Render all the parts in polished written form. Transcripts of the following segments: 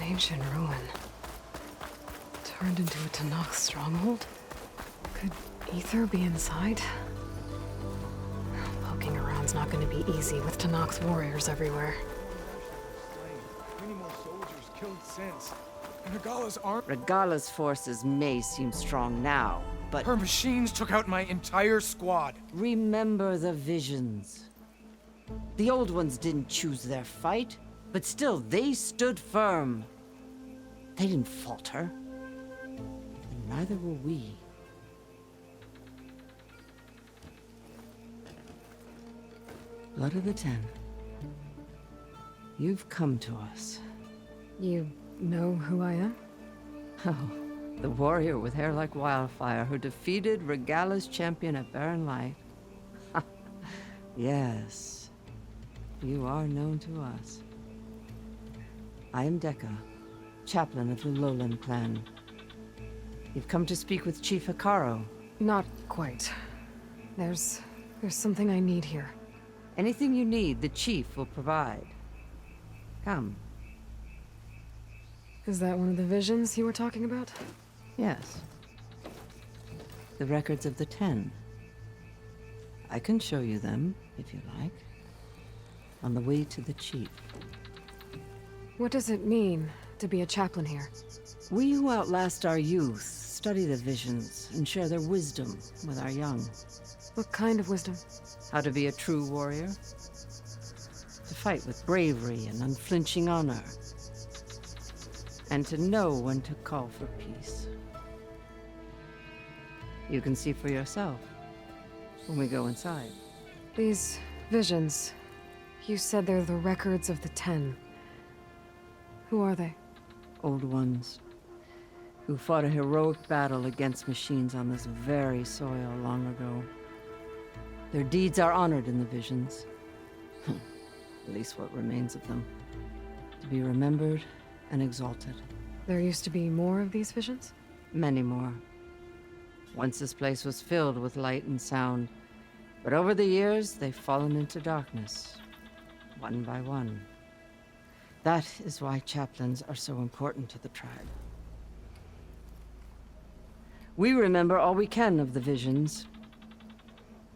ancient ruin. Turned into a Tanakh stronghold? Could ether be inside? Poking around's not going to be easy with Tanakh's warriors everywhere. Many more soldiers killed since. And Regala's arm. Regala's forces may seem strong now, but Her machines took out my entire squad. remember the visions. The old ones didn't choose their fight, but still they stood firm. They didn't falter. And neither will we. Blood of the Ten. You've come to us. You know who I am? Oh, the warrior with hair like wildfire who defeated Regala's champion at Barren Light. Yes, you are known to us. I am Dekka, chaplain of the Lowland clan. You've come to speak with Chief Hikaru. Not quite. There's something I need here. Anything you need, the chief will provide. Come. Is that one of the visions you were talking about? Yes. The records of the 10. I can show you them, if you like. On the way to the chief. What does it mean to be a chaplain here? We who outlast our youth study the visions and share their wisdom with our young. What kind of wisdom? How to be a true warrior. To fight with bravery and unflinching honor. And to know when to call for peace. You can see for yourself when we go inside. These visions, you said they're the records of the 10. Who are they? Old ones who fought a heroic battle against machines on this very soil long ago. Their deeds are honored in the visions. At least what remains of them. To be remembered and exalted. There used to be more of these visions? Many more. Once this place was filled with light and sound, but over the years they've fallen into darkness, one by one. That is why chaplains are so important to the tribe. We remember all we can of the visions,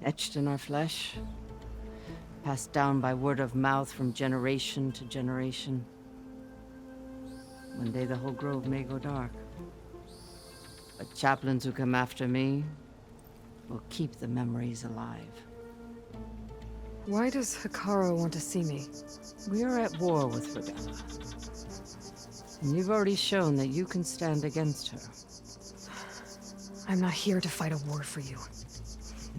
etched in our flesh, passed down by word of mouth from generation to generation. One day the whole grove may go dark. But chaplains who come after me will keep the memories alive. Why does Hikaru want to see me? We are at war with Regala. And you've already shown that you can stand against her. I'm not here to fight a war for you.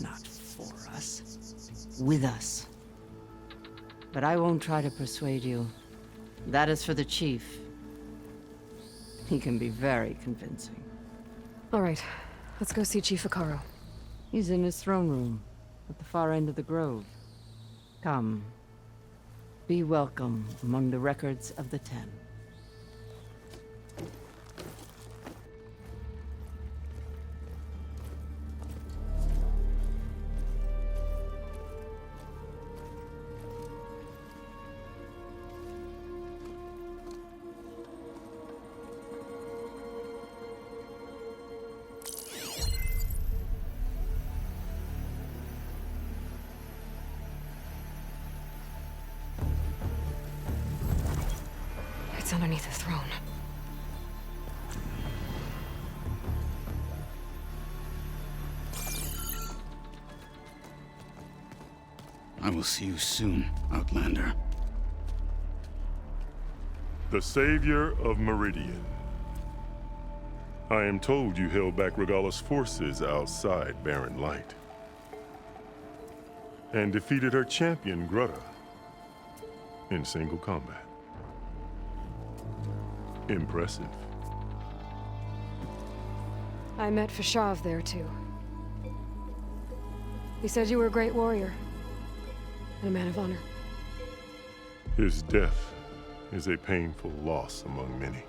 Not for us. With us. But I won't try to persuade you. That is for the chief. He can be very convincing. All right, let's go see Chief Hikaru. He's in his throne room, at the far end of the grove. Come. Be welcome among the records of the 10. It's underneath the throne. I will see you soon, Outlander. The savior of Meridian. I am told you held back Regala's forces outside Barren Light. And defeated her champion, Grutta, in single combat. Impressive. I met Fashav there, too. He said you were a great warrior. And a man of honor. His death is a painful loss among many.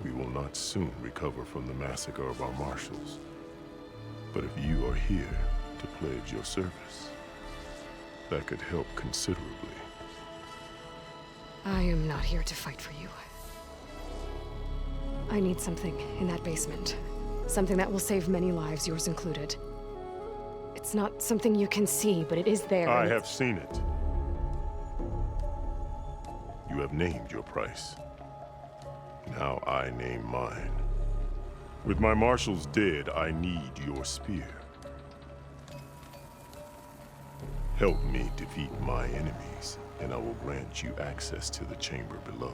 We will not soon recover from the massacre of our marshals. But if you are here to pledge your service, that could help considerably. I am not here to fight for you. I need something in that basement. Something that will save many lives, yours included. It's not something you can see, but it is there. I have seen it. You have named your price. Now I name mine. With my marshals dead, I need your spear. Help me defeat my enemies, and I will grant you access to the chamber below.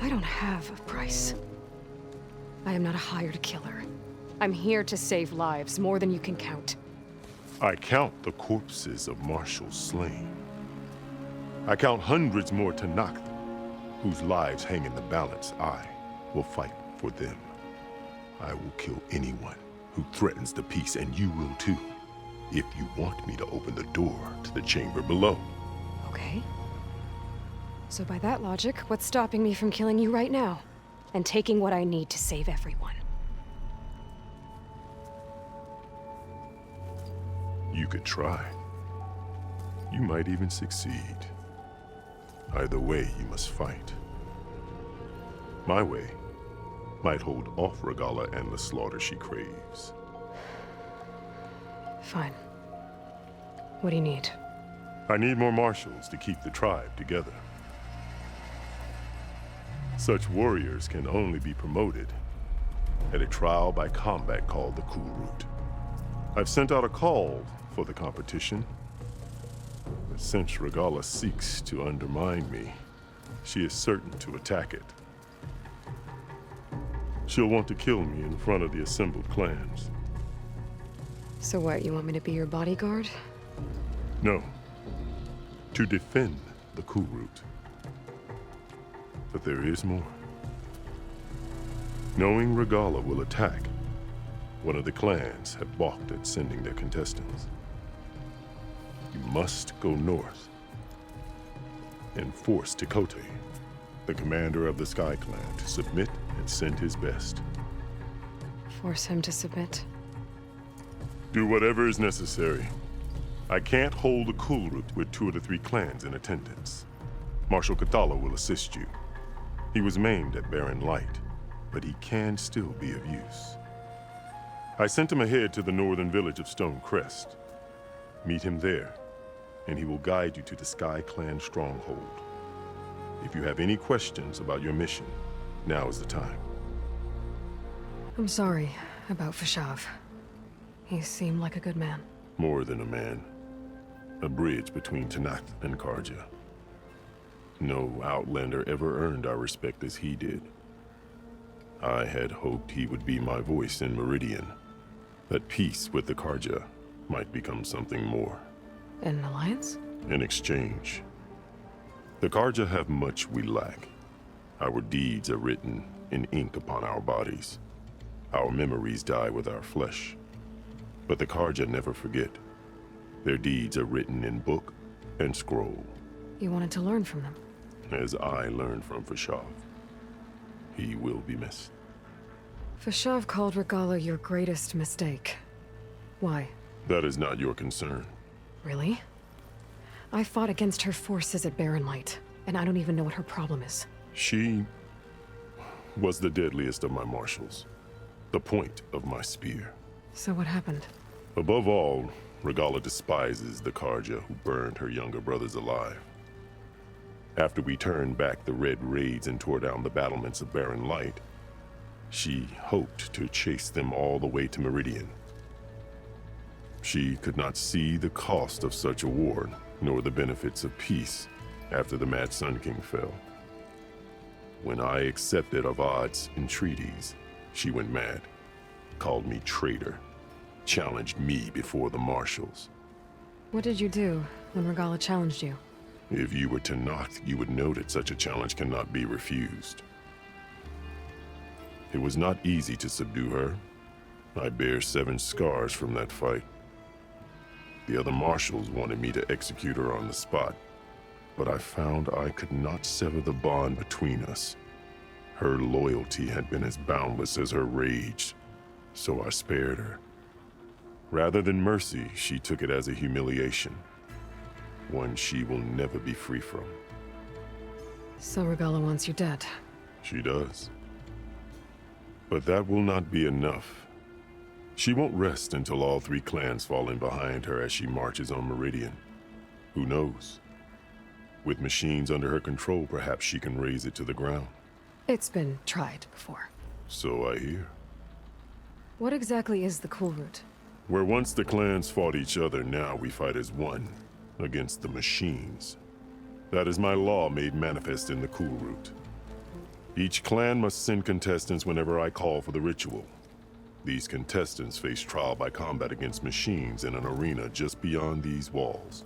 I don't have a price. I am not a hired killer. I'm here to save lives, more than you can count. I count the corpses of marshals slain. I count hundreds more Tanakh, whose lives hang in the balance. I will fight for them. I will kill anyone who threatens the peace, and you will too, if you want me to open the door to the chamber below. Okay. So by that logic, what's stopping me from killing you right now? And taking what I need to save everyone? You could try. You might even succeed. Either way, you must fight. My way might hold off Regala and the slaughter she craves. Fine. What do you need? I need more marshals to keep the tribe together. Such warriors can only be promoted at a trial by combat called the Cool Route. I've sent out a call for the competition, but since Regala seeks to undermine me, she is certain to attack it. She'll want to kill me in front of the assembled clans. So what, you want me to be your bodyguard? No, to defend the Cool Route. But there is more. Knowing Regala will attack, one of the clans have balked at sending their contestants. You must go north and force Tekote, the commander of the Sky Clan, to submit and send his best. Force him to submit? Do whatever is necessary. I can't hold the Cool Route with 2 of the 3 clans in attendance. Marshal Kathala will assist you. He was maimed at Barren Light, but he can still be of use. I sent him ahead to the northern village of Stone Crest. Meet him there, and he will guide you to the Sky Clan stronghold. If you have any questions about your mission, now is the time. I'm sorry about Fashav. He seemed like a good man. More than a man. A bridge between Tanakh and Karja. No Outlander ever earned our respect as he did. I had hoped he would be my voice in Meridian, that peace with the Karja might become something more. An alliance? In exchange. The Karja have much we lack. Our deeds are written in ink upon our bodies. Our memories die with our flesh. But the Karja never forget. Their deeds are written in book and scroll. You wanted to learn from them? As I learned from Fashav. He will be missed. Fashav called Regala your greatest mistake. Why? That is not your concern. Really? I fought against her forces at Barren Light, and I don't even know what her problem is. She was the deadliest of my marshals. The point of my spear. So what happened? Above all, Regala despises the Karja who burned her younger brothers alive. After we turned back the Red Raids and tore down the battlements of Barren Light, she hoped to chase them all the way to Meridian. She could not see the cost of such a war, nor the benefits of peace after the Mad Sun King fell. When I accepted Avad's entreaties, she went mad, called me traitor, challenged me before the marshals. What did you do when Regala challenged you? If you were Tanakh, you would know that such a challenge cannot be refused. It was not easy to subdue her. I bear 7 scars from that fight. The other marshals wanted me to execute her on the spot, but I found I could not sever the bond between us. Her loyalty had been as boundless as her rage, so I spared her. Rather than mercy, she took it as a humiliation. One she will never be free from. So Regala wants you dead. She does. But that will not be enough. She won't rest until all 3 clans fall in behind her as she marches on Meridian. Who knows? With machines under her control, perhaps she can raise it to the ground. It's been tried before. So I hear. What exactly is the Cool Route? Where once the clans fought each other, now we fight as one, against the machines. That is my law made manifest in the Cool Route. Each clan must send contestants whenever I call for the ritual. These contestants face trial by combat against machines in an arena just beyond these walls.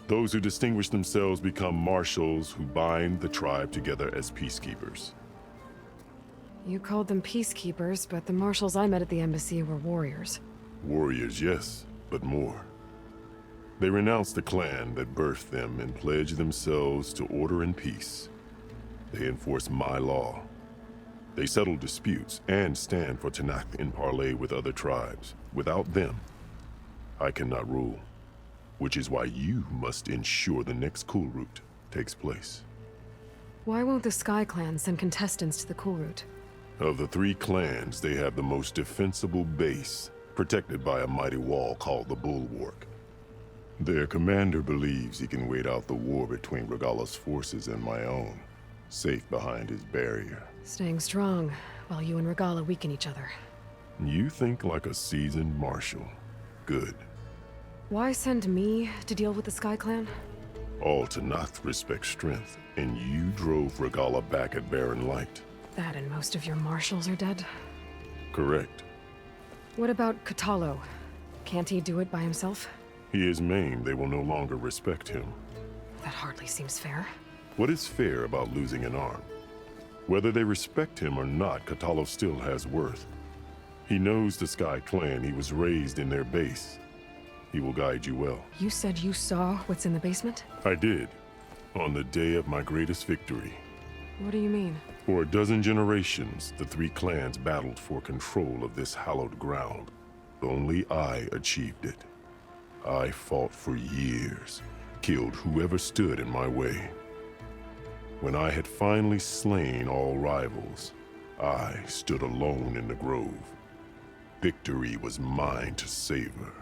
Those who distinguish themselves become marshals who bind the tribe together as peacekeepers. You called them peacekeepers, but the marshals I met at the embassy were warriors. Warriors, yes, but more. They renounce the clan that birthed them and pledge themselves to order and peace. They enforce my law. They settle disputes and stand for Tanakh in parley with other tribes. Without them, I cannot rule. Which is why you must ensure the next Cool Route takes place. Why won't the Sky Clan send contestants to the Cool Route? Of the 3 clans, they have the most defensible base, protected by a mighty wall called the Bulwark. Their commander believes he can wait out the war between Regala's forces and my own, safe behind his barrier. Staying strong, while you and Regala weaken each other. You think like a seasoned marshal. Good. Why send me to deal with the Sky Clan? All Tanakh respect strength, and you drove Regala back at Barren Light. That and most of your marshals are dead? Correct. What about Katalo? Can't he do it by himself? He is maimed. They will no longer respect him. That hardly seems fair. What is fair about losing an arm? Whether they respect him or not, Katalo still has worth. He knows the Sky Clan. He was raised in their base. He will guide you well. You said you saw what's in the basement? I did. On the day of my greatest victory. What do you mean? For a dozen generations, the 3 clans battled for control of this hallowed ground. Only I achieved it. I fought for years, killed whoever stood in my way. When I had finally slain all rivals, I stood alone in the grove. Victory was mine to savor,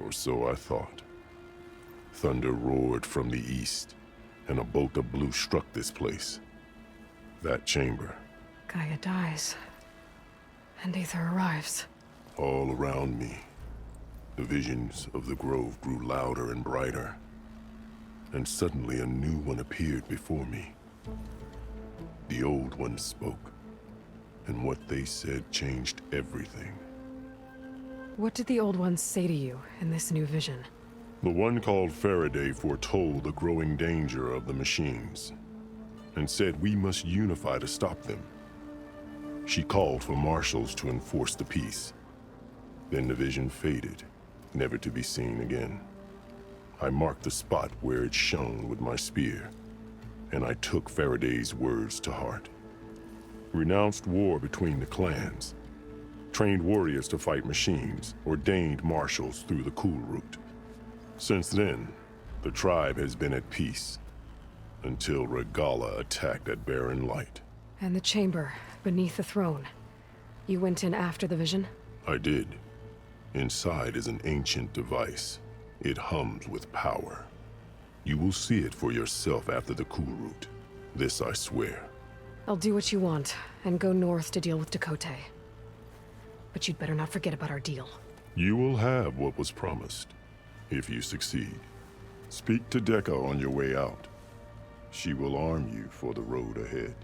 or so I thought. Thunder roared from the east, and a bolt of blue struck this place. That chamber. Gaia dies. And Aether arrives. All around me, the visions of the grove grew louder and brighter. And suddenly a new one appeared before me. The old one spoke, and what they said changed everything. What did the old ones say to you in this new vision? The one called Faraday foretold the growing danger of the machines, and said we must unify to stop them. She called for marshals to enforce the peace. Then the vision faded, never to be seen again. I marked the spot where it shone with my spear, and I took Faraday's words to heart. Renounced war between the clans, trained warriors to fight machines, ordained marshals through the Cool Route. Since then, the tribe has been at peace, until Regala attacked at Barren Light. And the chamber, beneath the throne. You went in after the vision? I did. Inside is an ancient device. It hums with power. You will see it for yourself after the Cool Route. This I swear. I'll do what you want, and go north to deal with Dakota. But you'd better not forget about our deal. You will have what was promised, if you succeed. Speak to Dekka on your way out. She will arm you for the road ahead.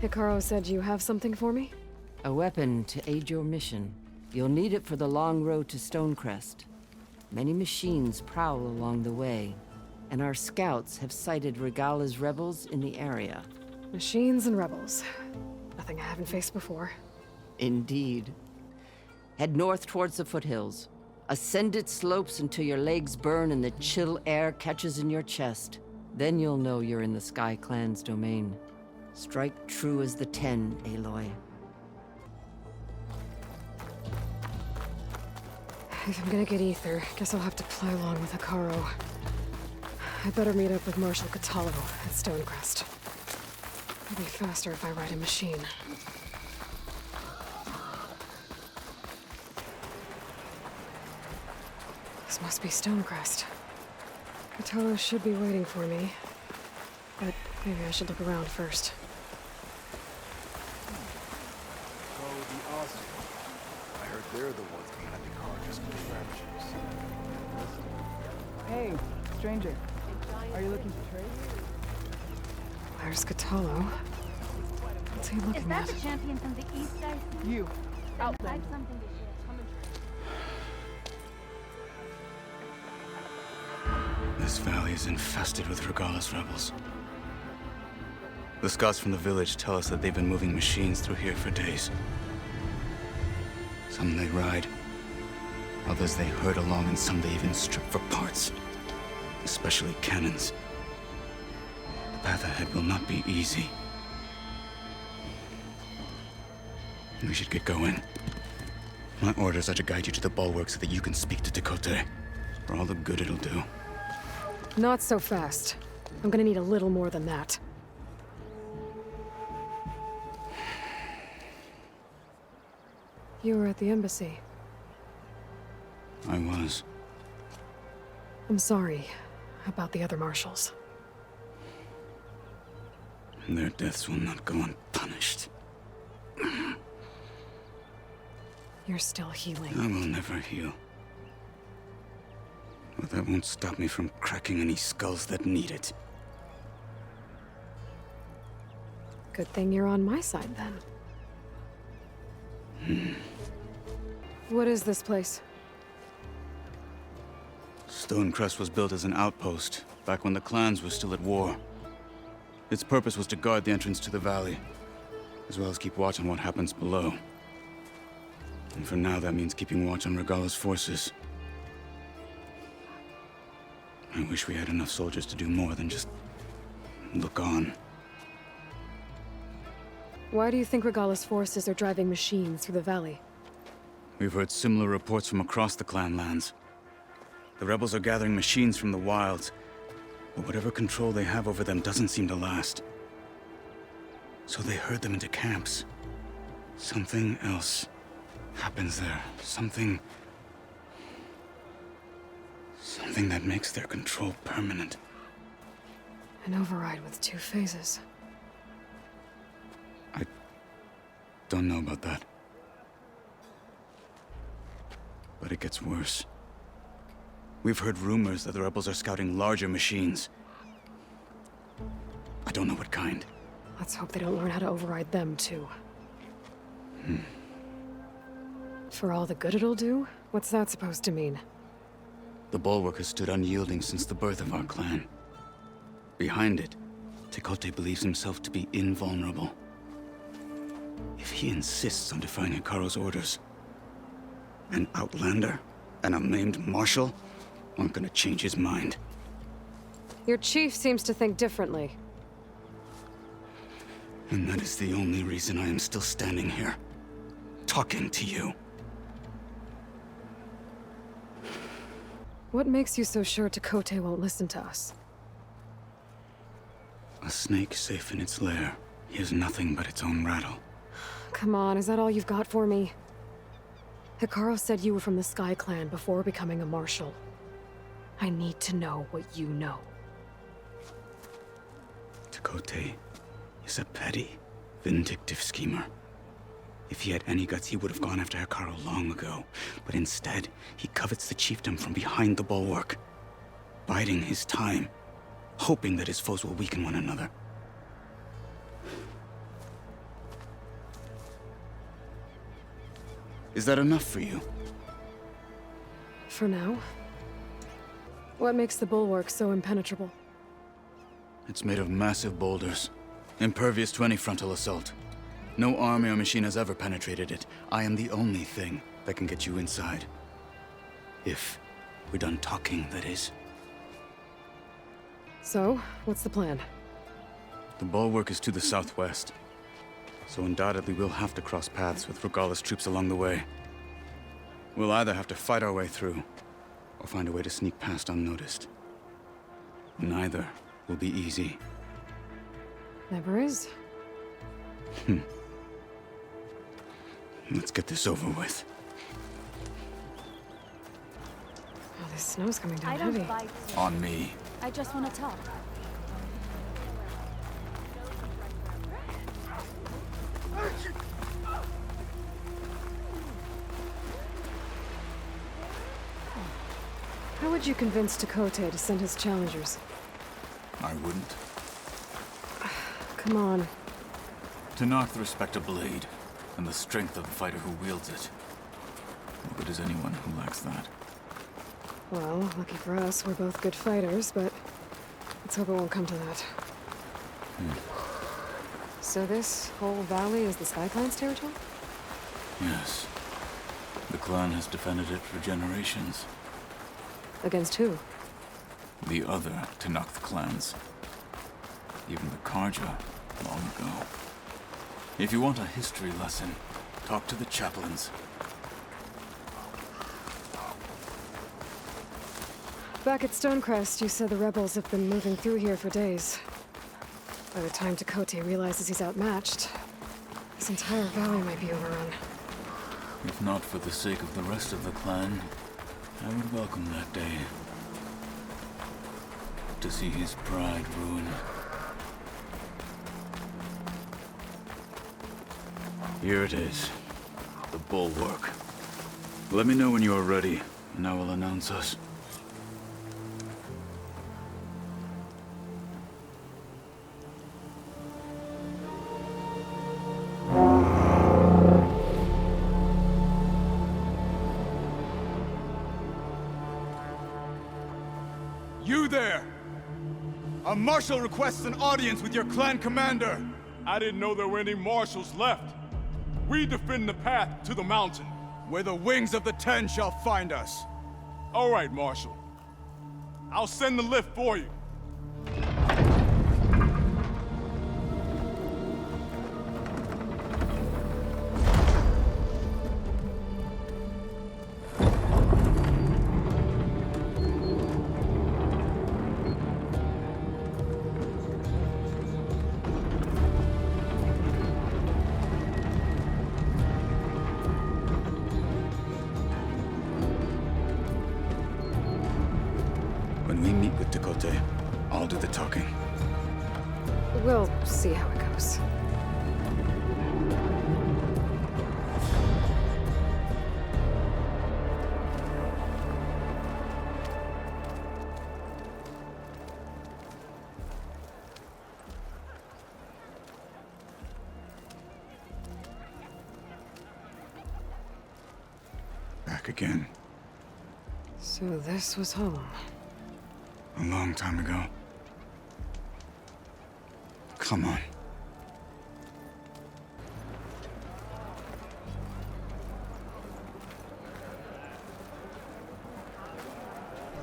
Hikaru said you have something for me? A weapon to aid your mission. You'll need it for the long road to Stonecrest. Many machines prowl along the way, and our scouts have sighted Regala's rebels in the area. Machines and rebels. Nothing I haven't faced before. Indeed. Head north towards the foothills. Ascend its slopes until your legs burn and the chill air catches in your chest. Then you'll know you're in the Sky Clan's domain. Strike true as the 10, Aloy. If I'm gonna get ether, guess I'll have to play along with Hikaru. I better meet up with Marshal Catallo at Stonecrest. It'll be faster if I ride a machine. This must be Stonecrest. Catallo should be waiting for me. But maybe I should look around first. So the Aussies. I heard they're the ones behind the car just raptures. Hey, stranger. Are you looking to trade? There's Catallo. What's he Is looking that at? the champion from the east I see? You. I have Outlander. something to share. Come and This valley is infested with Regala's rebels. The scouts from the village tell us that they've been moving machines through here for days. Some they ride, others they herd along, and some they even strip for parts, especially cannons. The path ahead will not be easy. We should get going. My orders are to guide you to the bulwark so that you can speak to Tekote, for all the good it'll do. Not so fast. I'm gonna need a little more than that. You were at the embassy. I was. I'm sorry about the other marshals. Their deaths will not go unpunished. You're still healing. I will never heal. But that won't stop me from cracking any skulls that need it. Good thing you're on my side, then. What is this place? Stonecrest was built as an outpost, back when the clans were still at war. Its purpose was to guard the entrance to the valley, as well as keep watch on what happens below. And for now, that means keeping watch on Regala's forces. I wish we had enough soldiers to do more than just look on. Why do you think Regala's forces are driving machines through the valley? We've heard similar reports from across the clan lands. The rebels are gathering machines from the wilds, but whatever control they have over them doesn't seem to last. So they herd them into camps. Something else happens there. Something that makes their control permanent. An override with 2 phases. Don't know about that. But it gets worse. We've heard rumors that the rebels are scouting larger machines. I don't know what kind. Let's hope they don't learn how to override them, too. For all the good it'll do? What's that supposed to mean? The bulwark has stood unyielding since the birth of our clan. Behind it, Tekote believes himself to be invulnerable. If he insists on defying Hikaru's orders, an outlander and a maimed marshal aren't gonna change his mind. Your chief seems to think differently. And that is the only reason I am still standing here, talking to you. What makes you so sure Tekote won't listen to us? A snake safe in its lair hears nothing but its own rattle. Come on, is that all you've got for me? Hikaru said you were from the Sky Clan before becoming a marshal. I need to know what you know. Tekote is a petty, vindictive schemer. If he had any guts, he would have gone after Hikaru long ago. But instead, he covets the chiefdom from behind the bulwark, biding his time, hoping that his foes will weaken one another. Is that enough for you? For now, What makes the bulwark so impenetrable? It's made of massive boulders, impervious to any frontal assault. No army or machine has ever penetrated it. I am the only thing that can get you inside. If we're done talking, that is. So, what's the plan? The bulwark is to the southwest, so undoubtedly we'll have to cross paths with Regalla's troops along the way. We'll either have to fight our way through, or find a way to sneak past unnoticed. Neither will be easy. Never is. Let's get this over with. Oh, this snow's coming down I don't heavy. fight. On me. I just want to talk. How would you convince Dakota to send his challengers? I wouldn't. Come on. To knock the respect of blade, and the strength of the fighter who wields it. What good is anyone who lacks that? Well, lucky for us, we're both good fighters, but let's hope it won't come to that. So this whole valley is the Sky Clan's territory? Yes. The clan has defended it for generations. Against who? The other Tenakth clans. Even the Karja, long ago. If you want a history lesson, talk to the chaplains. Back at Stonecrest, you said the rebels have been moving through here for days. By the time Dakota realizes he's outmatched, this entire valley might be overrun. If not for the sake of the rest of the clan, I would welcome that day. To see his pride ruined. Here it is. The bulwark. Let me know when you are ready, and I will announce us. You there! A marshal requests an audience with your clan commander! I didn't know there were any marshals left. We defend the path to the mountain. Where the wings of the Ten shall find us. All right, Marshal. I'll send the lift for you. When we meet with Dakota, I'll do the talking. We'll see how it goes. Back again. So this was home. A long time ago. Come on. Is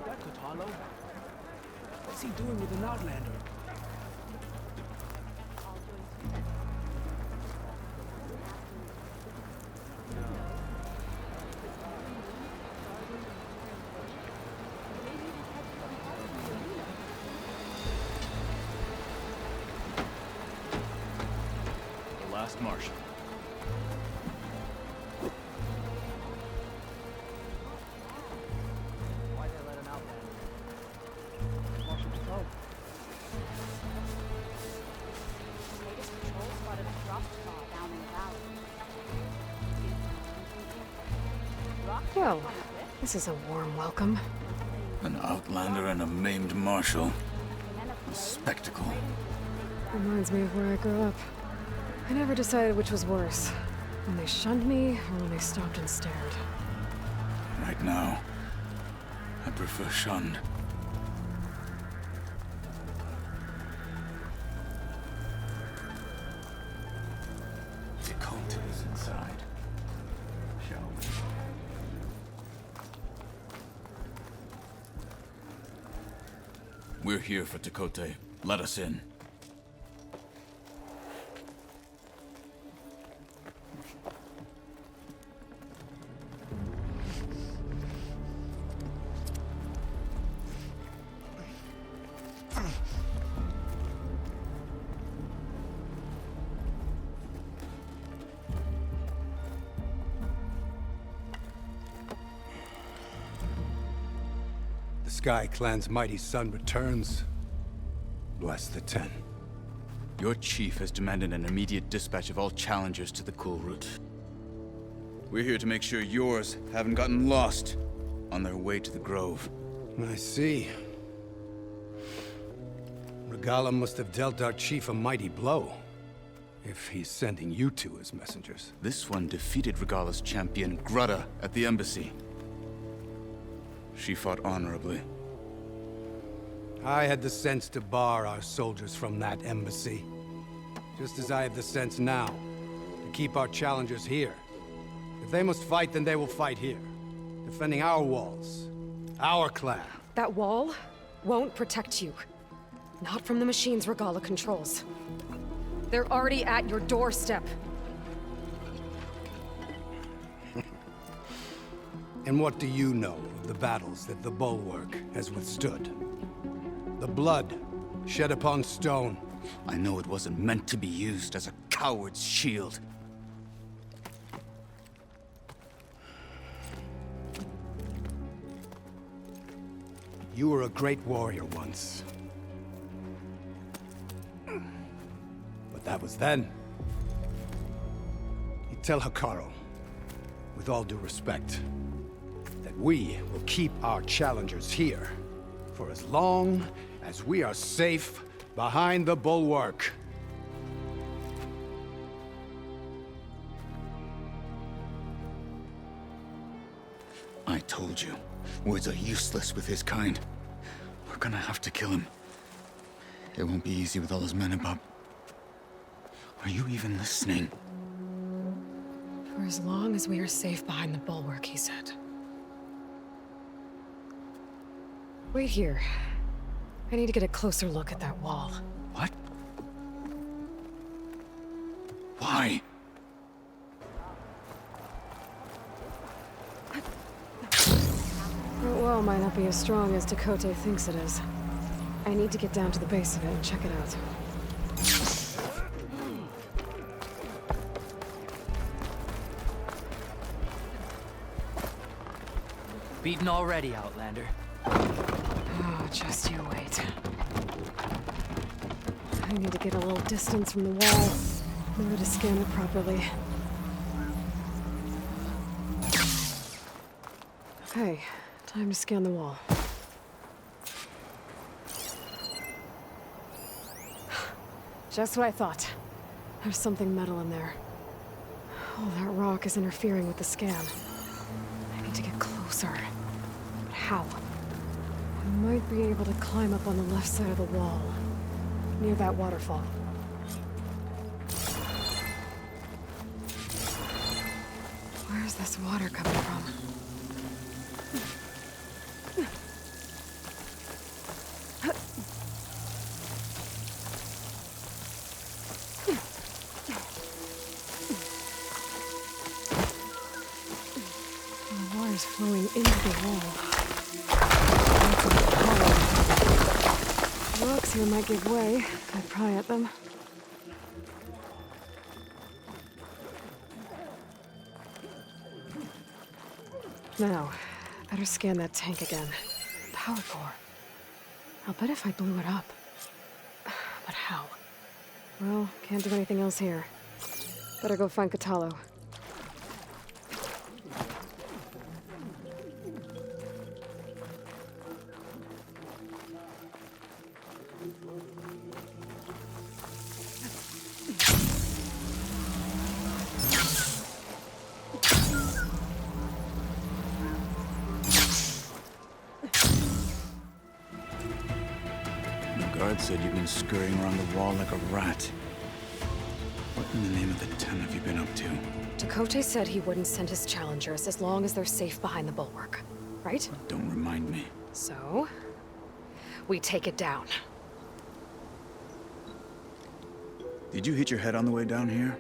that Cthulhu? What's he doing with an Outlander? The last marshal. Why'd they let him out then? Marshal Patrol. Latest patrol spotted a drop claw down in the valley. Rock Well, this is a warm welcome. An outlander and a maimed marshal. A spectacle. Reminds me of where I grew up. I never decided which was worse. When they shunned me, or when they stopped and stared. Right now, I prefer shunned. We're here for Tekote. Let us in. The Sky Clan's mighty son returns. Bless the Ten. Your chief has demanded an immediate dispatch of all challengers to the cool route. We're here to make sure yours haven't gotten lost on their way to the Grove. I see. Regala must have dealt our chief a mighty blow, if he's sending you two as messengers. This one defeated Regala's champion, Grutta, at the embassy. She fought honorably. I had the sense to bar our soldiers from that embassy. Just as I have the sense now to keep our challengers here. If they must fight, then they will fight here. Defending our walls. Our clan. That wall won't protect you. Not from the machines Regala controls. They're already at your doorstep. And what do you know of the battles that the Bulwark has withstood? The blood shed upon stone. I know it wasn't meant to be used as a coward's shield. You were a great warrior once. But that was then. You tell Hikaru, with all due respect, that we will keep our challengers here for as long as we are safe behind the Bulwark. I told you, words are useless with his kind. We're gonna have to kill him. It won't be easy with all his men about. Are you even listening? For as long as we are safe behind the Bulwark, he said. Wait here. I need to get a closer look at that wall. What? Why? That wall might not be as strong as Tekote thinks it is. I need to get down to the base of it and check it out. Beaten already, Outlander. Oh, just you wait. I need to get a little distance from the wall in order to scan it properly. Okay, time to scan the wall. Just what I thought. There's something metal in there. Oh, that rock is interfering with the scan. I need to get closer. But how? I might be able to climb up on the left side of the wall, near that waterfall. Where's this water coming from? The water's flowing into the wall. Rocks here might give way if I pry at them. Now, better scan that tank again. Power core. I'll bet if I blew it up. But how? Well, can't do anything else here. Better go find Katalo. The guard said you've been scurrying around the wall like a rat. What in the name of the Ten have you been up to? Tekote said he wouldn't send his challengers as long as they're safe behind the bulwark, right? Don't remind me. So? we take it down. Did you hit your head on the way down here?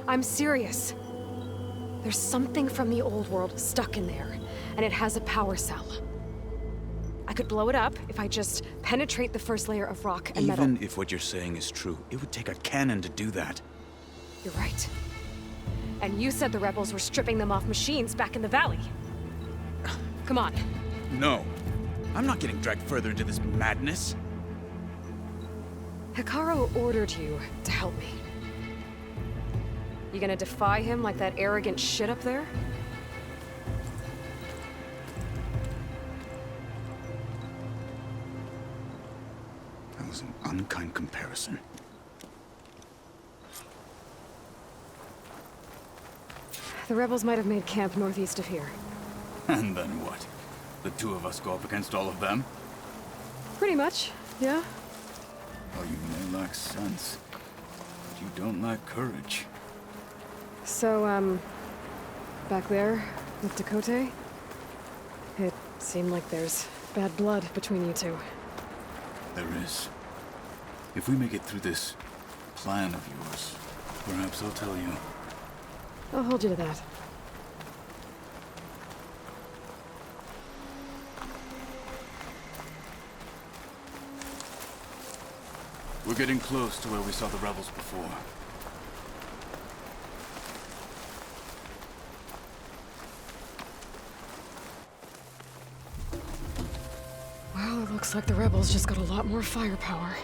I'm serious. There's something from the old world stuck in there, and it has a power cell. I could blow it up if I just penetrate the first layer of rock and metal. Even if what you're saying is true, it would take a cannon to do that. You're right. And you said the rebels were stripping them off machines back in the valley. Come on. No. I'm not getting dragged further into this madness. Hikaru ordered you to help me. You gonna defy him like that arrogant shit up there? That was an unkind comparison. The rebels might have made camp northeast of here. And then what? The two of us go up against all of them? Pretty much, yeah. Oh, you may lack sense, but you don't lack courage. So, back there with Dakota, it seemed like there's bad blood between you two. There is. If we make it through this plan of yours, perhaps I'll tell you. I'll hold you to that. We're getting close to where we saw the rebels before. Well, it looks like the rebels just got a lot more firepower.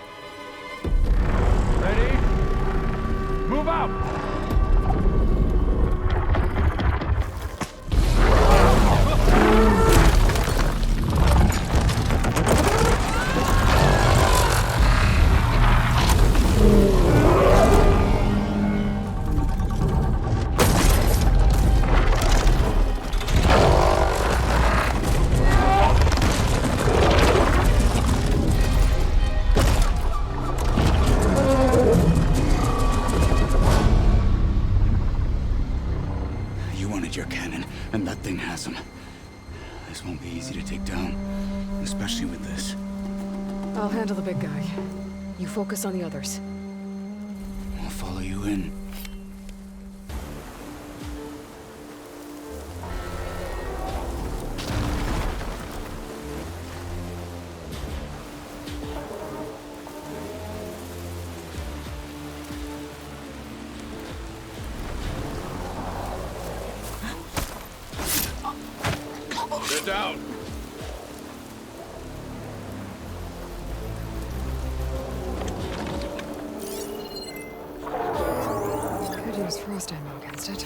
Ready? Move out! Your cannon, and that thing has him. This won't be easy to take down, especially with this. I'll handle the big guy. You focus on the others. I'll follow you in. They're down. Could use frost ammo against it.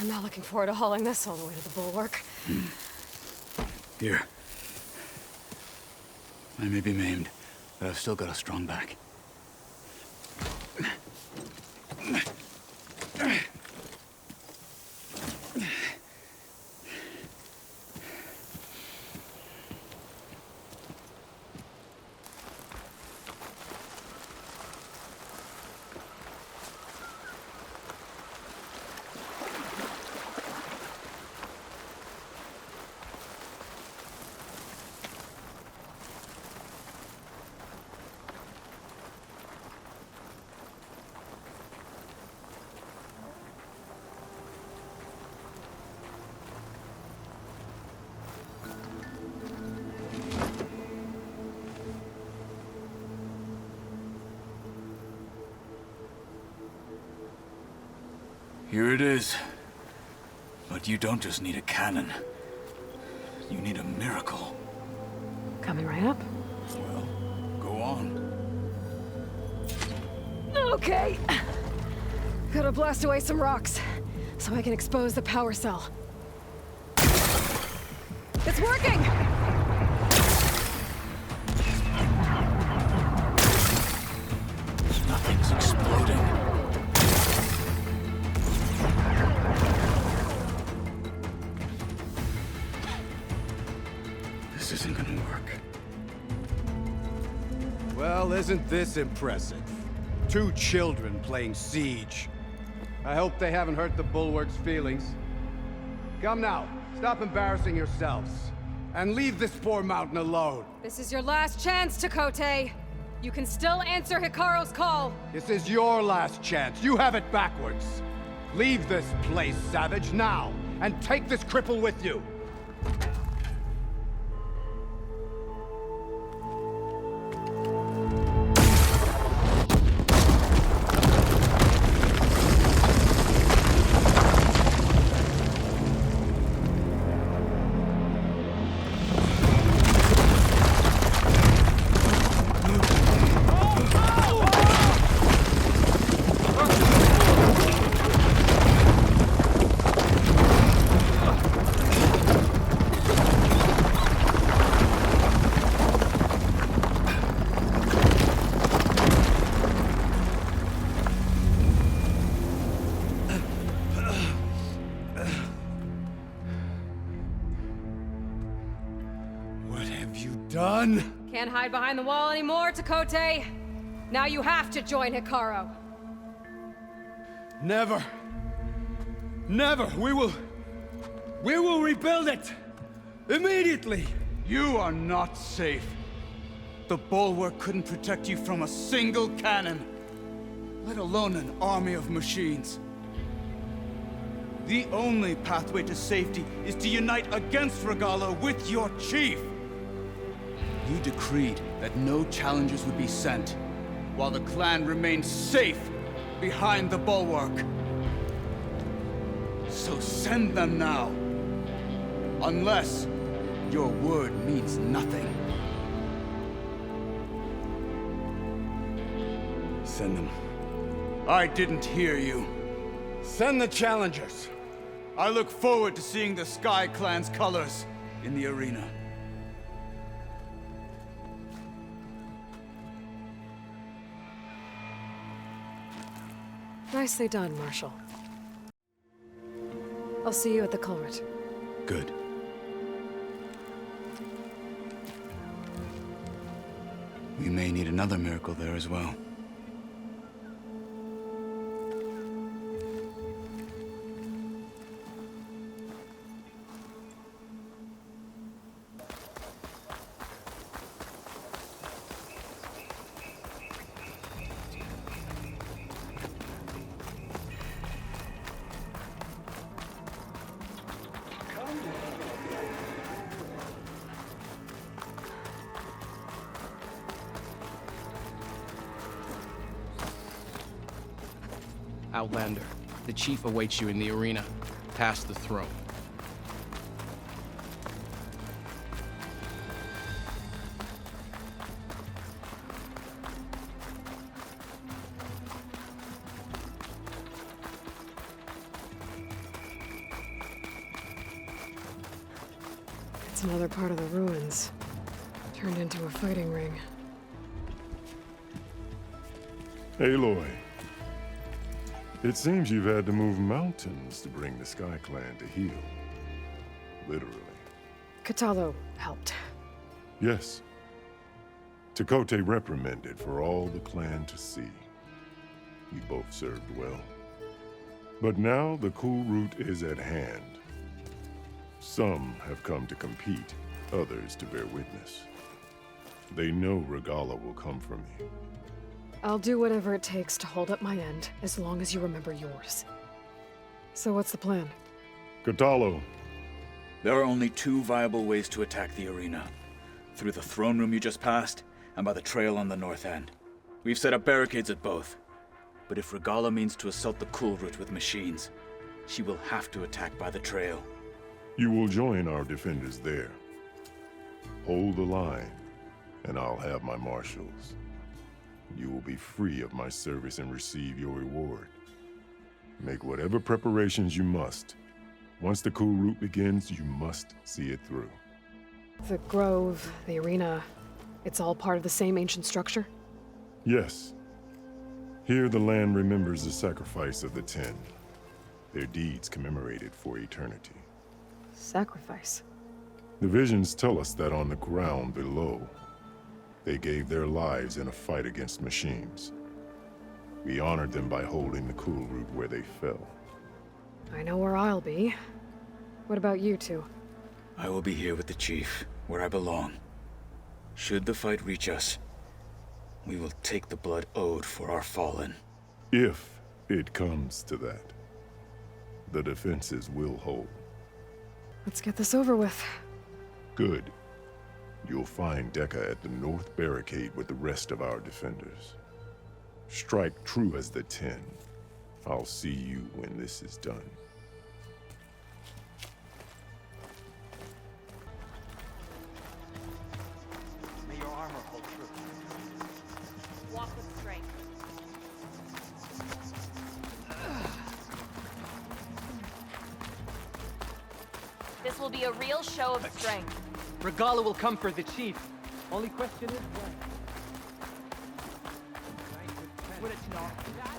I'm not looking forward to hauling this all the way to the bulwark. Here. I may be maimed, but I've still got a strong back. Here it is. But you don't just need a cannon. You need a miracle. Coming right up. Well, go on. Okay. Gotta blast away some rocks, so I can expose the power cell. It's working! Nothing's exploding. This isn't gonna work. Well, isn't this impressive? 2 children playing siege. I hope they haven't hurt the Bulwark's feelings. Come now, stop embarrassing yourselves. And leave this poor mountain alone. This is your last chance, Chakotay. You can still answer Hikaru's call. This is your last chance. You have it backwards. Leave this place, Savage, now. And take this cripple with you. Done? Can't hide behind the wall anymore, Chakotay. Now you have to join Hikaru. Never. Never. We will rebuild it. Immediately. You are not safe. The Bulwark couldn't protect you from a single cannon, let alone an army of machines. The only pathway to safety is to unite against Regala with your chief. You decreed that no challengers would be sent, while the clan remained safe behind the Bulwark. So send them now. Unless your word means nothing. Send them. I didn't hear you. Send the challengers. I look forward to seeing the Sky Clan's colors in the arena. Nicely done, Marshal. I'll see you at the culvert. Good. We may need another miracle there as well. Outlander, the chief awaits you in the arena, past the throne. It's another part of the ruins, turned into a fighting ring. Aloy. It seems you've had to move mountains to bring the Sky Clan to heel. Literally. Katalo helped. Yes. Chakotay reprimanded for all the clan to see. We both served well. But now the cool route is at hand. Some have come to compete, others to bear witness. They know Regala will come for me. I'll do whatever it takes to hold up my end, as long as you remember yours. So what's the plan? Katalo. There are only 2 viable ways to attack the arena. Through the throne room you just passed, and by the trail on the north end. We've set up barricades at both. But if Regala means to assault the cool route with machines, she will have to attack by the trail. You will join our defenders there. Hold the line, and I'll have my marshals. You will be free of my service and receive your reward. Make whatever preparations you must. Once the coup route begins, you must see it through. The grove, the arena, it's all part of the same ancient structure? Yes. Here the land remembers the sacrifice of the 10. Their deeds commemorated for eternity. Sacrifice? The visions tell us that on the ground below, they gave their lives in a fight against machines. We honored them by holding the cool route where they fell. I know where I'll be. What about you two? I will be here with the chief, where I belong. Should the fight reach us, we will take the blood owed for our fallen. If it comes to that, the defenses will hold. Let's get this over with. Good. You'll find Dekka at the north barricade with the rest of our defenders. Strike true as the 10. I'll see you when this is done. May your armor hold true. Walk with strength. This will be a real show of strength. Regala will come for the chief. Only question is when. Would it not be that?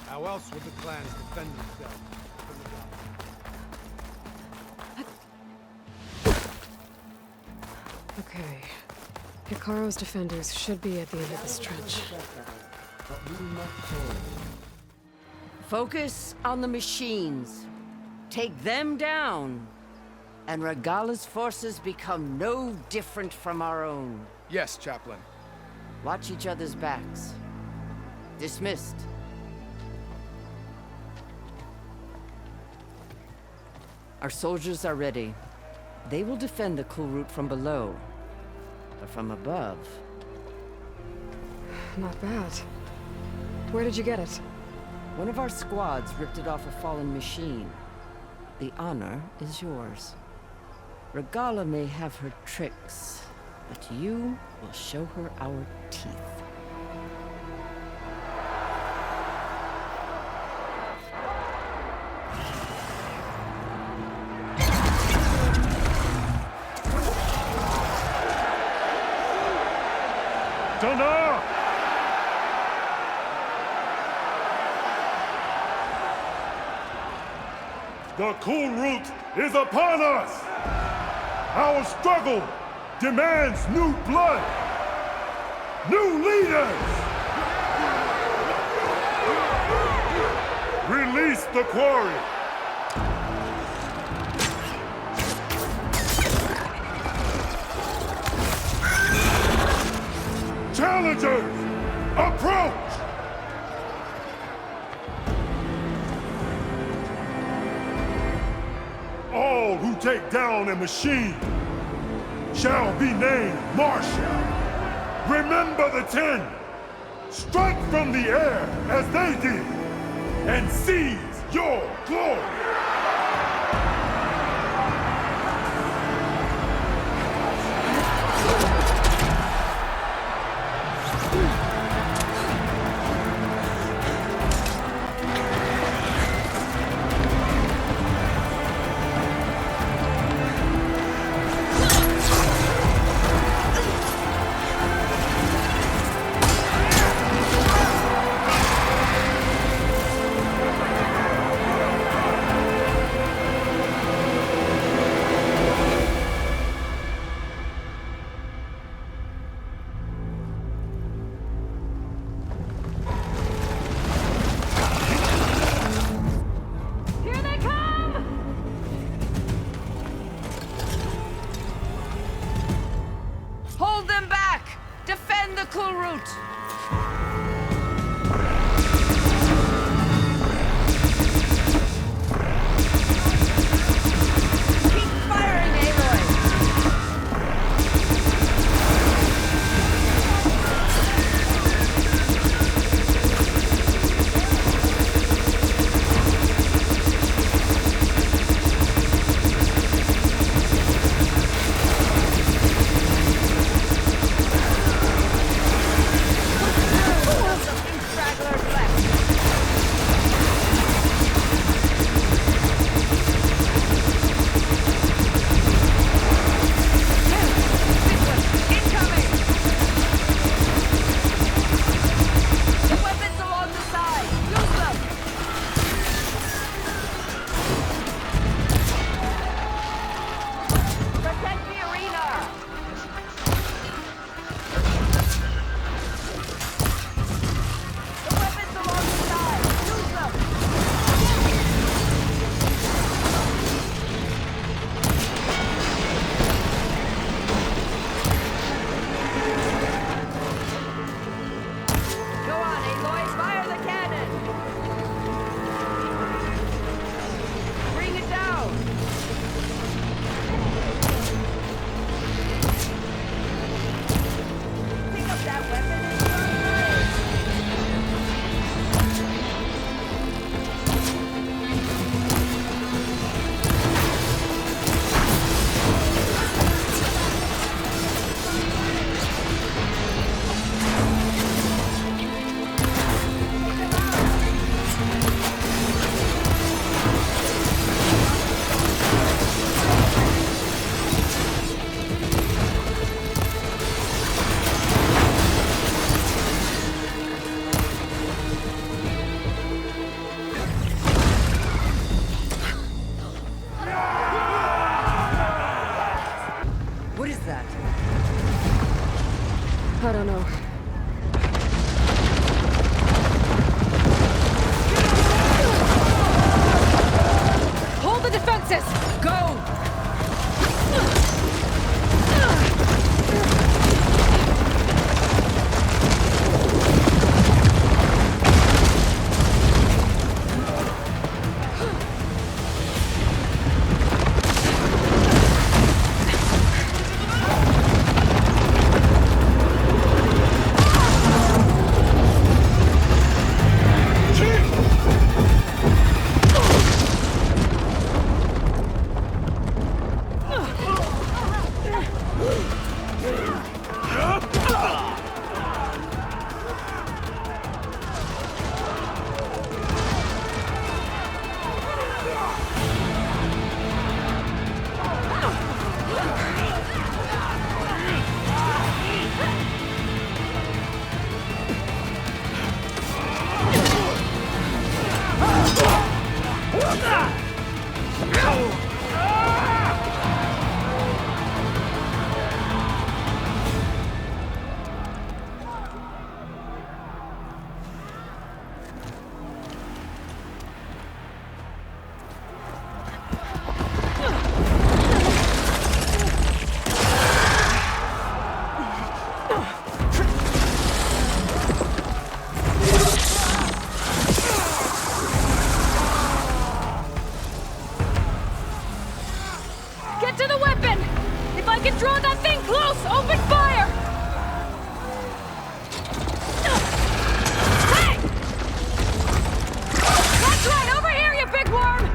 How else would the clans defend themselves from the gods? Okay. Hikaru's defenders should be at the end of this trench. Focus on the machines. Take them down. And Regala's forces become no different from our own. Yes, Chaplain. Watch each other's backs. Dismissed. Our soldiers are ready. They will defend the cool route from below. But from above... Not bad. Where did you get it? One of our squads ripped it off a fallen machine. The honor is yours. Regala may have her tricks, but you will show her our teeth. Tana! The cool route is upon us! Our struggle demands new blood, new leaders! Release the quarry! Challengers, approach! All who take down a machine shall be named Marshal. Remember the 10. Strike from the air as they did, and seize your glory. Get to the weapon! If I can draw that thing close, open fire! Hey! That's right, over here, you big worm!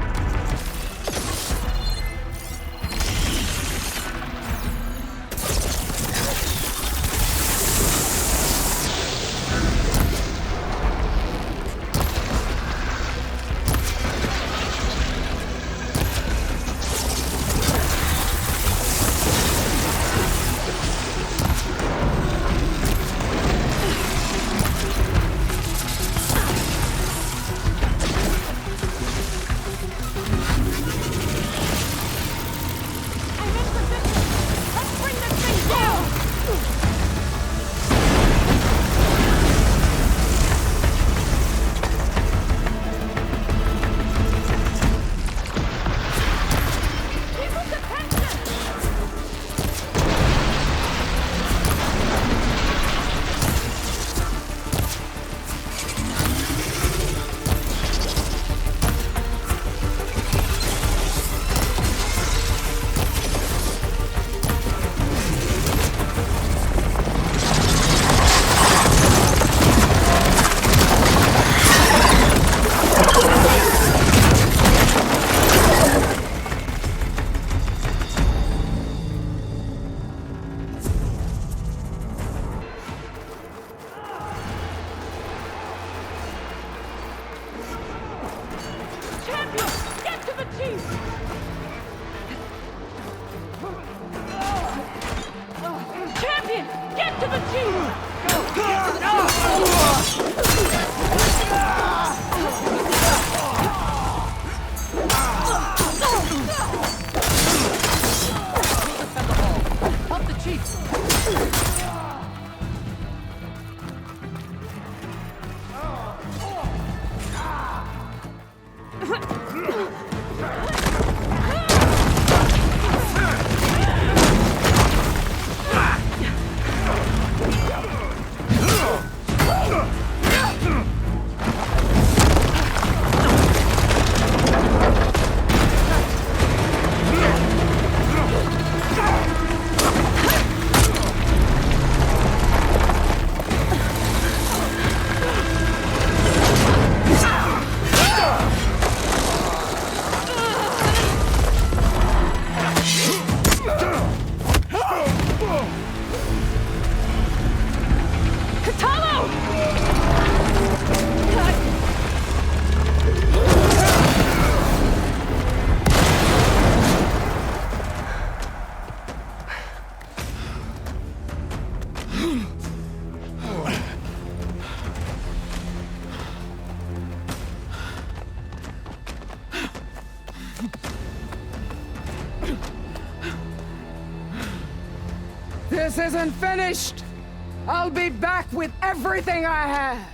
Champion, get to the chief! Help the chief! This isn't finished! I'll be back with everything I have!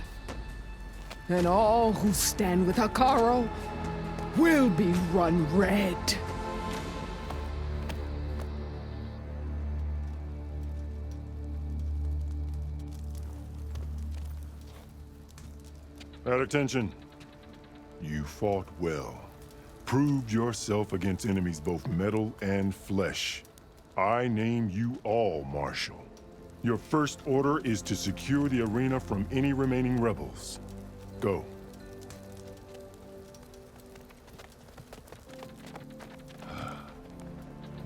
And all who stand with Hikaru will be run red. At attention. You fought well. Proved yourself against enemies both metal and flesh. I name you all Marshal. Your first order is to secure the arena from any remaining rebels. Go.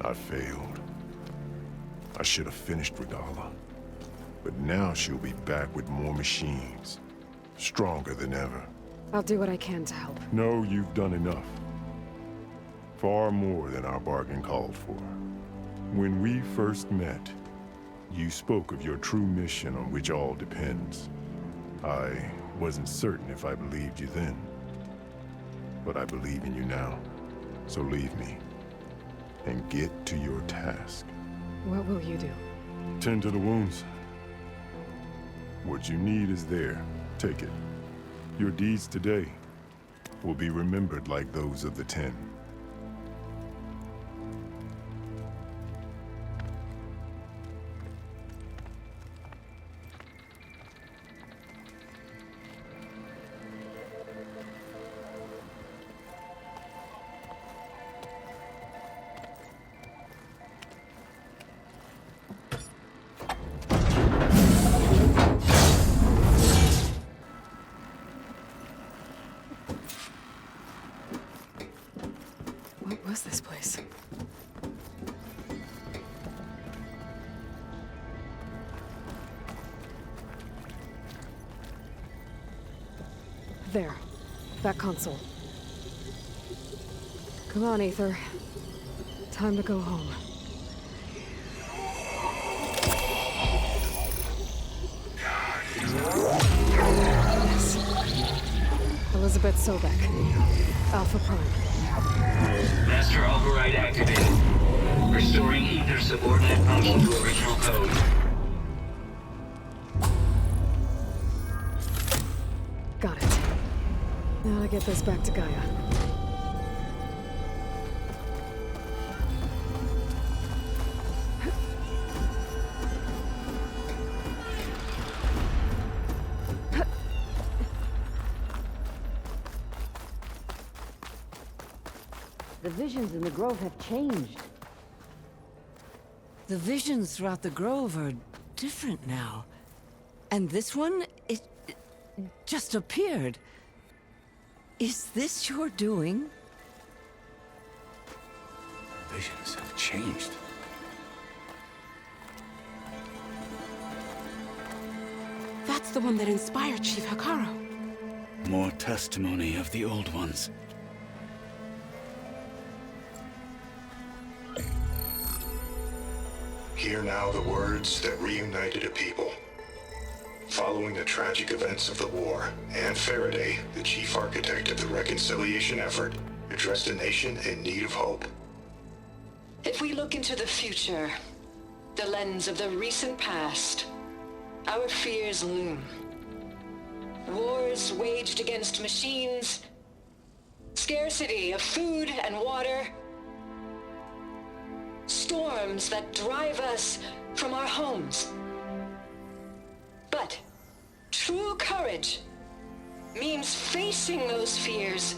I failed. I should have finished Regala. But now she'll be back with more machines. Stronger than ever. I'll do what I can to help. No, you've done enough. Far more than our bargain called for. When we first met, you spoke of your true mission on which all depends. I wasn't certain if I believed you then. but I believe in you now. So leave me and get to your task. What will you do? Tend to the wounds. What you need is there. Take it. Your deeds today will be remembered like those of the 10. What was this place? There. That console. Come on, Aether. Time to go home. Yes. Elizabeth Sobek. Alpha Prime. Master override activated. Restoring Ether subordinate function to original code. Got it. Now to get this back to Gaia. The visions in the grove have changed. The visions throughout the grove are different now. And this one, it just appeared. Is this your doing? Visions have changed. That's the one that inspired Chief Hikaru. More testimony of the old ones. Hear now the words that reunited a people. Following the tragic events of the war, Anne Faraday, the chief architect of the reconciliation effort, addressed a nation in need of hope. If we look into the future, the lens of the recent past, our fears loom. Wars waged against machines, scarcity of food and water, storms that drive us from our homes. But true courage means facing those fears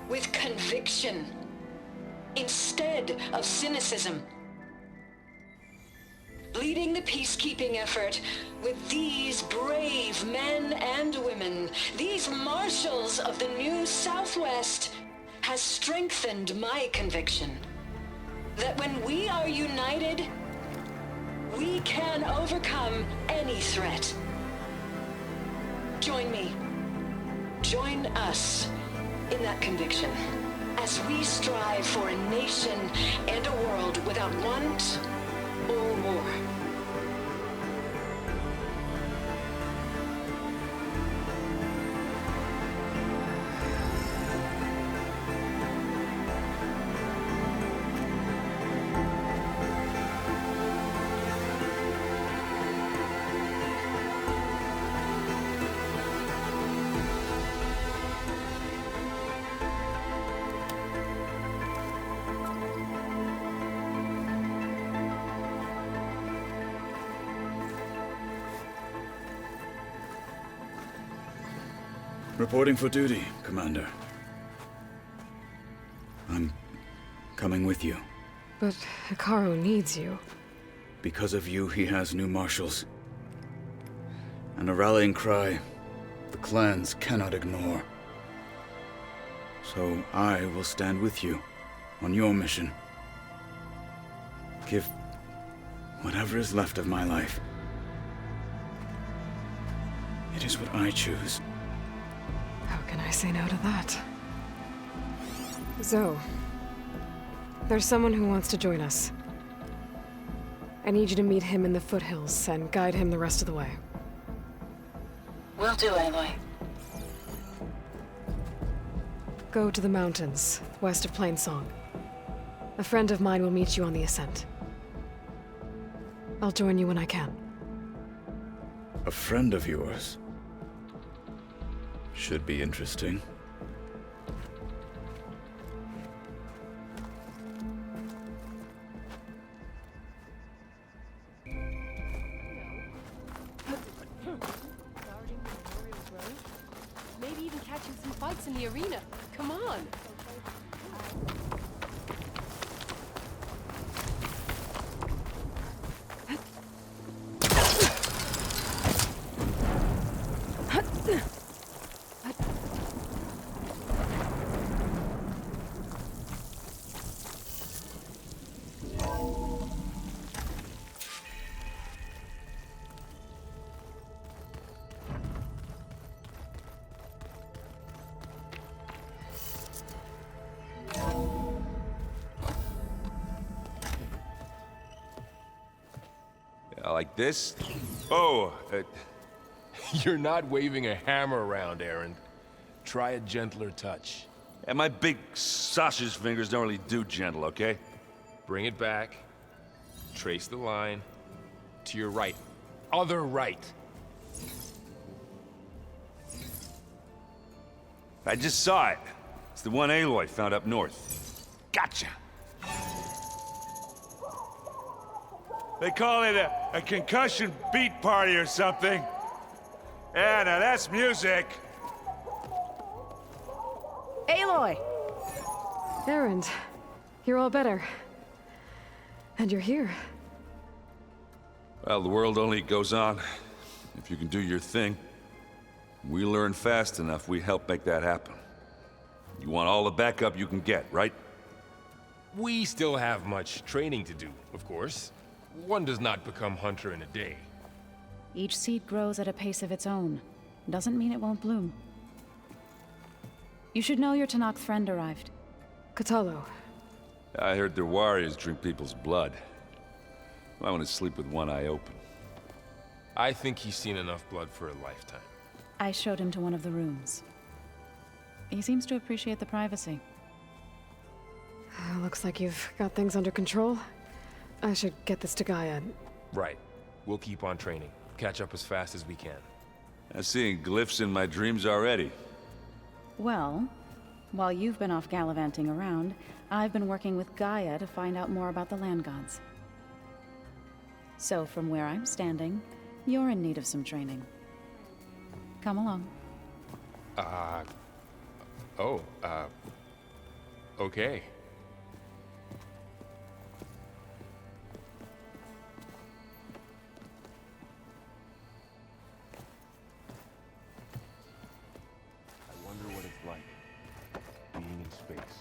with conviction instead of cynicism. Leading the peacekeeping effort with these brave men and women, these marshals of the new Southwest, has strengthened my conviction that when we are united, we can overcome any threat. Join me. Join us in that conviction as we strive for a nation and a world without want or war. Reporting for duty, Commander. I'm coming with you. But Hikaru needs you. Because of you, he has new marshals. And a rallying cry the clans cannot ignore. So I will stand with you on your mission. Give whatever is left of my life. It is what I choose. How can I say no to that? Zoe, there's someone who wants to join us. I need you to meet him in the foothills and guide him the rest of the way. Will do, Aloy. Go to the mountains, west of Plainsong. A friend of mine will meet you on the ascent. I'll join you when I can. A friend of yours? Should be interesting. Maybe even catching some fights in the arena. Come on! Like this? Oh, you're not waving a hammer around, Aaron. Try a gentler touch. And my big sausage fingers don't really do gentle, okay? Bring it back. Trace the line. To your right. Other right. I just saw it. It's the one Aloy found up north. Gotcha! They call it a concussion beat party or something. Yeah, now that's music. Aloy! Aaron, you're all better. And you're here. Well, the world only goes on if you can do your thing. We learn fast enough, we help make that happen. You want all the backup you can get, right? We still have much training to do, of course. One does not become hunter in a day. Each seed grows at a pace of its own. Doesn't mean it won't bloom. You should know your Tanakh friend arrived. Katalo. I heard their warriors drink people's blood. I want to sleep with one eye open. I think he's seen enough blood for a lifetime. I showed him to one of the rooms. He seems to appreciate the privacy. Looks like you've got things under control. I should get this to Gaia. Right. We'll keep on training. Catch up as fast as we can. I'm seeing glyphs in my dreams already. Well, while you've been off gallivanting around, I've been working with Gaia to find out more about the land gods. So from where I'm standing, you're in need of some training. Come along. Okay. I wonder what it's like, being in space.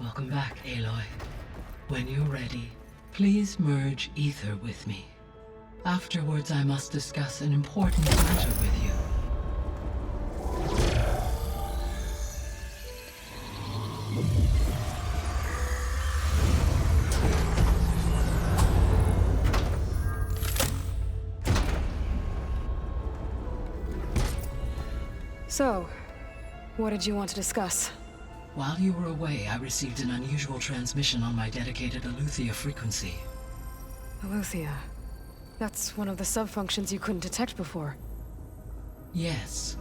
Welcome back, Aloy. When you're ready, please merge ether with me. Afterwards, I must discuss an important matter with you. So, what did you want to discuss? While you were away, I received an unusual transmission on my dedicated Aletheia frequency. Aletheia. That's one of the sub-functions you couldn't detect before. Yes.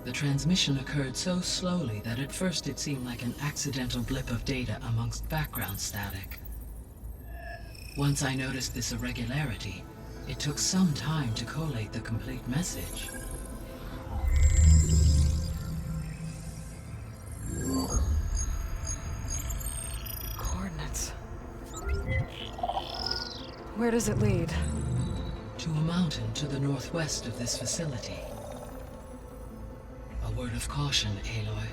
The transmission occurred so slowly that at first it seemed like an accidental blip of data amongst background static. Once I noticed this irregularity, it took some time to collate the complete message. Coordinates. Where does it lead? To a mountain to the northwest of this facility. A word of caution, Aloy.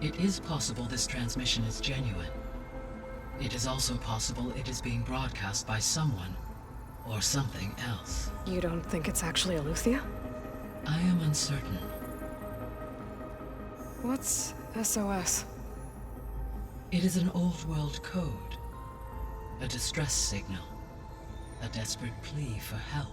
It is possible this transmission is genuine. It is also possible it is being broadcast by someone or something else. You don't think it's actually Aletheia? I am uncertain. What's SOS? It is an old-world code. A distress signal. A desperate plea for help.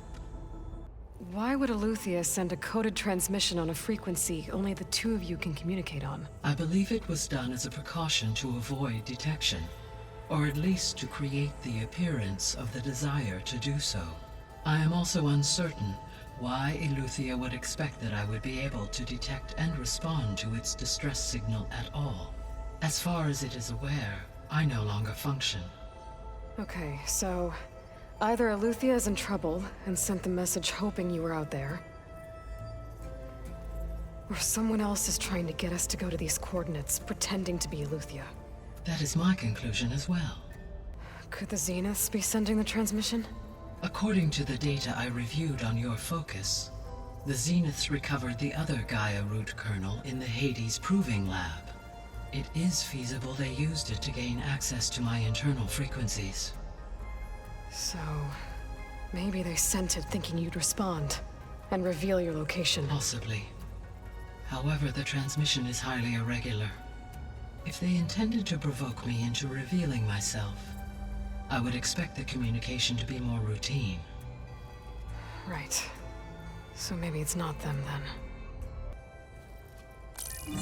Why would Eleuthia send a coded transmission on a frequency only the two of you can communicate on? I believe it was done as a precaution to avoid detection, or at least to create the appearance of the desire to do so. I am also uncertain why Eleuthia would expect that I would be able to detect and respond to its distress signal at all. As far as it is aware, I no longer function. Okay, so either Eleuthia is in trouble and sent the message hoping you were out there, or someone else is trying to get us to go to these coordinates, pretending to be Eleuthia. That is my conclusion as well. Could the Zeniths be sending the transmission? According to the data I reviewed on your focus, the Zeniths recovered the other Gaia root kernel in the Hades Proving Lab. It is feasible they used it to gain access to my internal frequencies. So, maybe they sent it thinking you'd respond and reveal your location. Possibly. However, the transmission is highly irregular. If they intended to provoke me into revealing myself, I would expect the communication to be more routine. Right. So maybe it's not them then.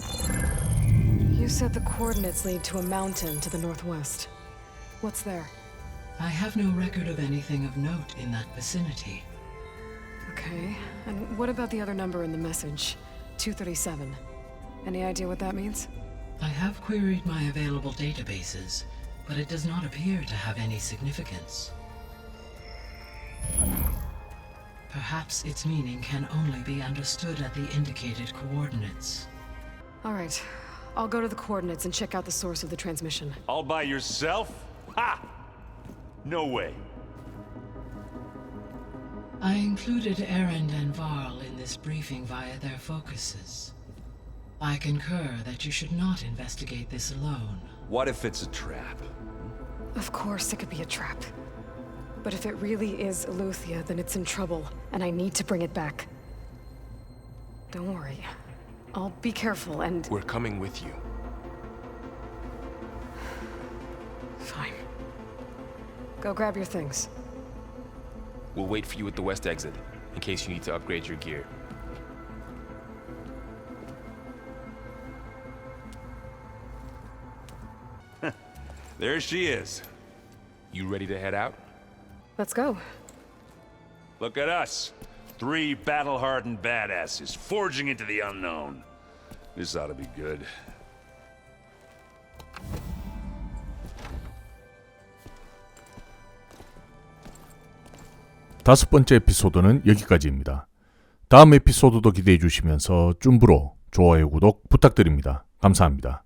You said the coordinates lead to a mountain to the northwest. What's there? I have no record of anything of note in that vicinity. Okay, and what about the other number in the message? 237. Any idea what that means? I have queried my available databases, but it does not appear to have any significance. Perhaps its meaning can only be understood at the indicated coordinates. All right, I'll go to the coordinates and check out the source of the transmission. All by yourself? Ha! No way. I included Erend and Varl in this briefing via their focuses. I concur that you should not investigate this alone. What if it's a trap? Of course it could be a trap. But if it really is Eleuthia, then it's in trouble, and I need to bring it back. Don't worry. I'll be careful and... We're coming with you. Fine. Go grab your things. We'll wait for you at the west exit, in case you need to upgrade your gear. There she is. You ready to head out? Let's go. Look at us. 3 battle-hardened badasses forging into the unknown. This ought to be good. 다섯 번째 에피소드는 여기까지입니다. 다음 에피소드도 기대해 주시면서 쭌브로 좋아요, 구독 부탁드립니다. 감사합니다.